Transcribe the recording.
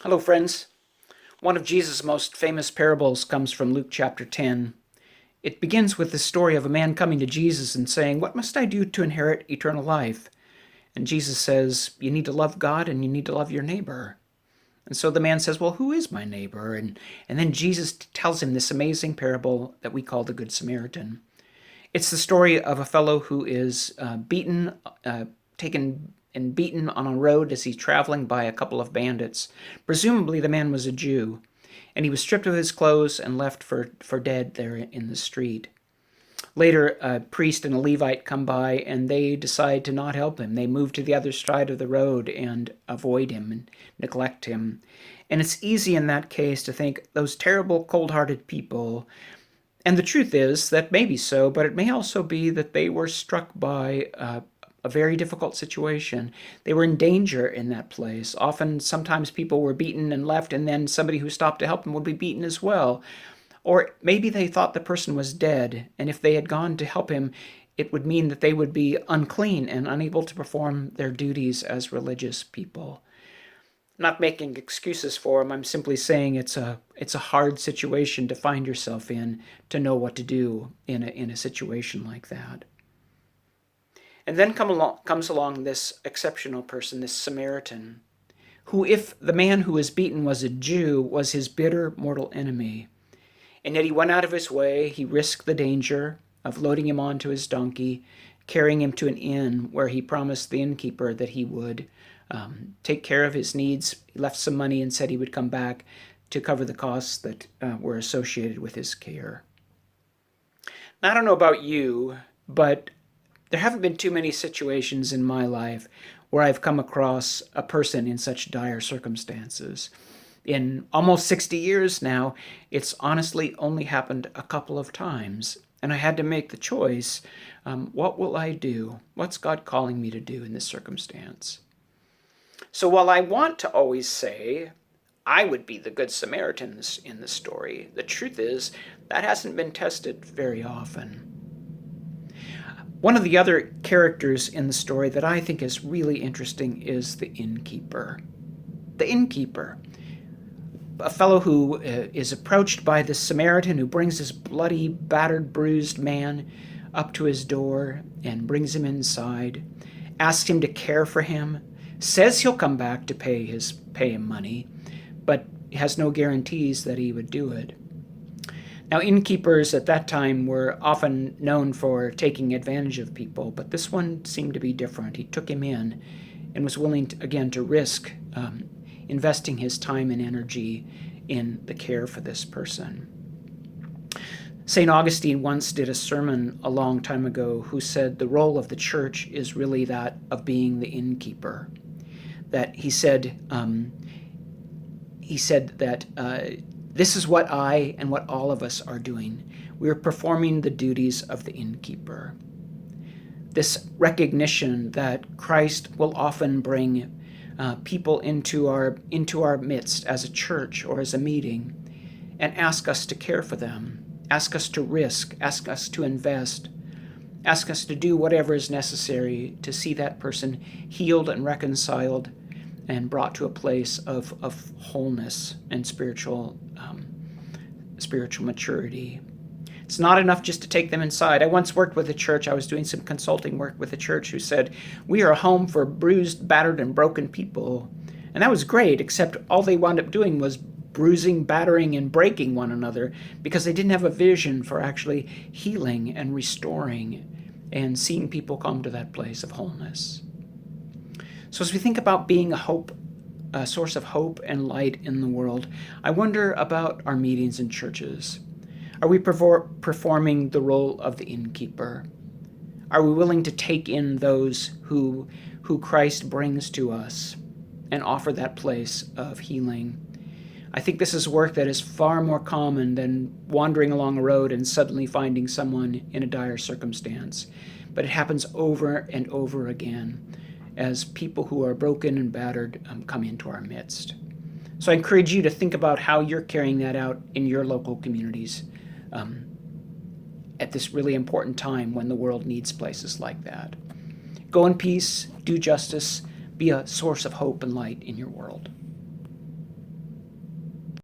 Hello, friends. One of Jesus' most famous parables comes from Luke chapter 10. It begins with the story of a man coming to Jesus and saying, "What must I do to inherit eternal life?" And Jesus says, "You need to love God and you need to love your neighbor." And so the man says, "Well, who is my neighbor?" And then Jesus tells him this amazing parable that we call the Good Samaritan. It's the story of a fellow who is taken and beaten on a road as he's traveling by a couple of bandits. Presumably the man was a Jew, and he was stripped of his clothes and left for dead there in the street. Later, a priest and a Levite come by, and they decide to not help him. They move to the other side of the road and avoid him and neglect him. And it's easy in that case to think those terrible, cold-hearted people. And the truth is that maybe so, but it may also be that they were struck by a very difficult situation. They were in danger in that place. Sometimes people were beaten and left, and then somebody who stopped to help them would be beaten as well. Or maybe they thought the person was dead, and if they had gone to help him, it would mean that they would be unclean and unable to perform their duties as religious people. I'm not making excuses for them. I'm simply saying it's a hard situation to find yourself in, to know what to do in a situation like that. And then comes along this exceptional person, this Samaritan, who, if the man who was beaten was a Jew, was his bitter mortal enemy. And yet he went out of his way. He risked the danger of loading him onto his donkey, carrying him to an inn where he promised the innkeeper that he would take care of his needs. He left some money and said he would come back to cover the costs that were associated with his care. Now, I don't know about you, but there haven't been too many situations in my life where I've come across a person in such dire circumstances. In almost 60 years now, it's honestly only happened a couple of times. And I had to make the choice, what will I do? What's God calling me to do in this circumstance? So while I want to always say, I would be the Good Samaritan in the story, the truth is that hasn't been tested very often. One of the other characters in the story that I think is really interesting is the innkeeper. The innkeeper, a fellow who is approached by the Samaritan who brings this bloody, battered, bruised man up to his door and brings him inside, asks him to care for him, says he'll come back to pay him money, but has no guarantees that he would do it. Now, innkeepers at that time were often known for taking advantage of people, but this one seemed to be different. He took him in and was willing, to risk investing his time and energy in the care for this person. St. Augustine once did a sermon a long time ago who said the role of the church is really that of being the innkeeper. That he said that this is what I and what all of us are doing. We are performing the duties of the innkeeper. This recognition that Christ will often bring people into our midst as a church or as a meeting and ask us to care for them, ask us to risk, ask us to invest, ask us to do whatever is necessary to see that person healed and reconciled and brought to a place of wholeness and spiritual maturity. It's not enough just to take them inside. I once worked with a church. I was doing some consulting work with a church who said, "We are a home for bruised, battered, and broken people." And that was great, except all they wound up doing was bruising, battering, and breaking one another because they didn't have a vision for actually healing and restoring and seeing people come to that place of wholeness. So as we think about being a source of hope and light in the world, I wonder about our meetings in churches. Are we performing the role of the innkeeper? Are we willing to take in those who Christ brings to us and offer that place of healing? I think this is work that is far more common than wandering along a road and suddenly finding someone in a dire circumstance. But it happens over and over again as people who are broken and battered come into our midst. So I encourage you to think about how you're carrying that out in your local communities at this really important time when the world needs places like that. Go in peace, do justice, be a source of hope and light in your world.